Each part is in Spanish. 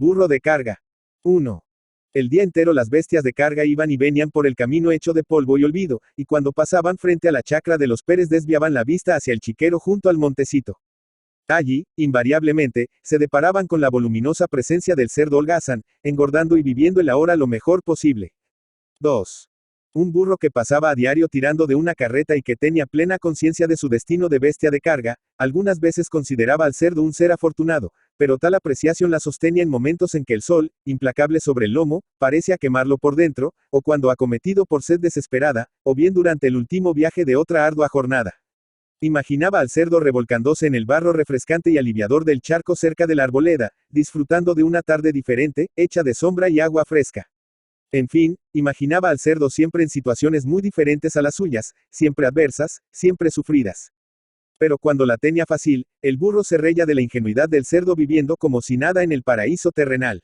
Burro de carga. 1. El día entero las bestias de carga iban y venían por el camino hecho de polvo y olvido, y cuando pasaban frente a la chacra de los Pérez desviaban la vista hacia el chiquero junto al montecito. Allí, invariablemente, se deparaban con la voluminosa presencia del cerdo holgazán, engordando y viviendo el ahora lo mejor posible. 2. Un burro que pasaba a diario tirando de una carreta y que tenía plena conciencia de su destino de bestia de carga, algunas veces consideraba al cerdo un ser afortunado, pero tal apreciación la sostenía en momentos en que el sol, implacable sobre el lomo, parecía quemarlo por dentro, o cuando acometido por sed desesperada, o bien durante el último viaje de otra ardua jornada. Imaginaba al cerdo revolcándose en el barro refrescante y aliviador del charco cerca de la arboleda, disfrutando de una tarde diferente, hecha de sombra y agua fresca. En fin, imaginaba al cerdo siempre en situaciones muy diferentes a las suyas, siempre adversas, siempre sufridas. Pero cuando la tenía fácil, el burro se reía de la ingenuidad del cerdo viviendo como si nada en el paraíso terrenal.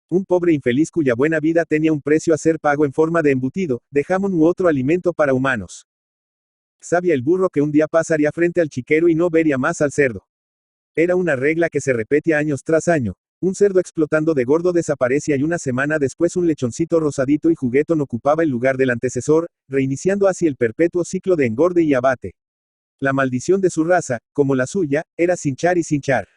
Un pobre infeliz cuya buena vida tenía un precio a ser pago en forma de embutido, de jamón u otro alimento para humanos. Sabía el burro que un día pasaría frente al chiquero y no vería más al cerdo. Era una regla que se repetía años tras año. Un cerdo explotando de gordo desaparecía y una semana después un lechoncito rosadito y juguetón ocupaba el lugar del antecesor, reiniciando así el perpetuo ciclo de engorde y abate. La maldición de su raza, como la suya, era cinchar y cinchar.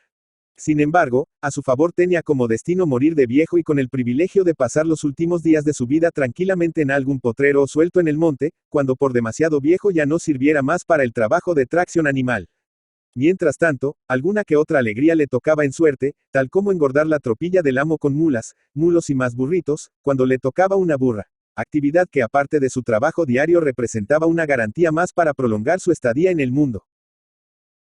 Sin embargo, a su favor tenía como destino morir de viejo y con el privilegio de pasar los últimos días de su vida tranquilamente en algún potrero o suelto en el monte, cuando por demasiado viejo ya no sirviera más para el trabajo de tracción animal. Mientras tanto, alguna que otra alegría le tocaba en suerte, tal como engordar la tropilla del amo con mulas, mulos y más burritos, cuando le tocaba una burra. Actividad que aparte de su trabajo diario representaba una garantía más para prolongar su estadía en el mundo.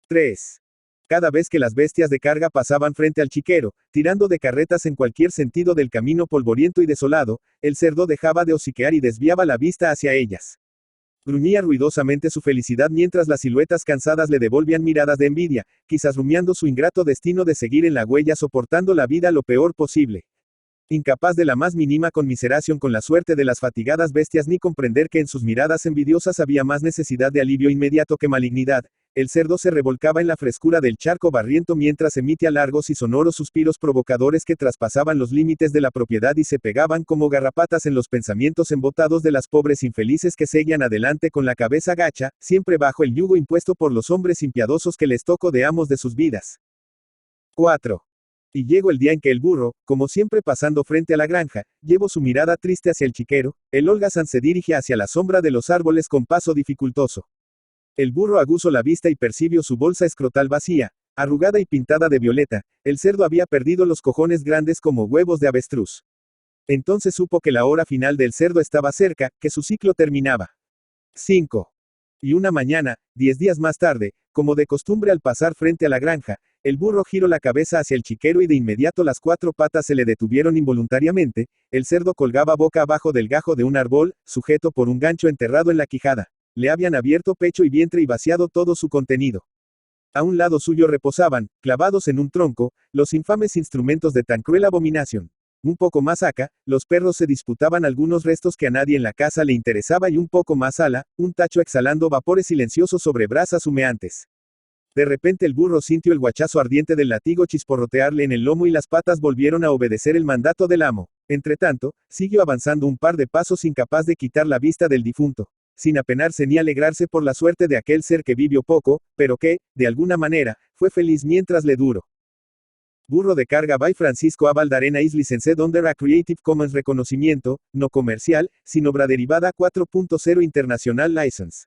3. Cada vez que las bestias de carga pasaban frente al chiquero, tirando de carretas en cualquier sentido del camino polvoriento y desolado, el cerdo dejaba de hociquear y desviaba la vista hacia ellas. Gruñía ruidosamente su felicidad mientras las siluetas cansadas le devolvían miradas de envidia, quizás rumiando su ingrato destino de seguir en la huella soportando la vida lo peor posible. Incapaz de la más mínima conmiseración con la suerte de las fatigadas bestias ni comprender que en sus miradas envidiosas había más necesidad de alivio inmediato que malignidad, el cerdo se revolcaba en la frescura del charco barriento mientras emitía largos y sonoros suspiros provocadores que traspasaban los límites de la propiedad y se pegaban como garrapatas en los pensamientos embotados de las pobres infelices que seguían adelante con la cabeza gacha, siempre bajo el yugo impuesto por los hombres impiadosos que les tocó de amos de sus vidas. 4. Y llegó el día en que el burro, como siempre pasando frente a la granja, llevó su mirada triste hacia el chiquero, el holgazán se dirige hacia la sombra de los árboles con paso dificultoso. El burro aguzó la vista y percibió su bolsa escrotal vacía, arrugada y pintada de violeta, el cerdo había perdido los cojones grandes como huevos de avestruz. Entonces supo que la hora final del cerdo estaba cerca, que su ciclo terminaba. 5. Y una mañana, 10 días más tarde, como de costumbre al pasar frente a la granja, el burro giró la cabeza hacia el chiquero y de inmediato las 4 patas se le detuvieron involuntariamente, el cerdo colgaba boca abajo del gajo de un árbol, sujeto por un gancho enterrado en la quijada. Le habían abierto pecho y vientre y vaciado todo su contenido. A un lado suyo reposaban, clavados en un tronco, los infames instrumentos de tan cruel abominación. Un poco más acá, los perros se disputaban algunos restos que a nadie en la casa le interesaba y un poco más ala, un tacho exhalando vapores silenciosos sobre brasas humeantes. De repente el burro sintió el guachazo ardiente del látigo chisporrotearle en el lomo y las patas volvieron a obedecer el mandato del amo. Entretanto, siguió avanzando un par de pasos incapaz de quitar la vista del difunto, sin apenarse ni alegrarse por la suerte de aquel ser que vivió poco, pero que, de alguna manera, fue feliz mientras le duró. Burro de carga by Francisco A. Valdarena is licensed under a Creative Commons reconocimiento, no comercial, sin obra derivada 4.0 International License.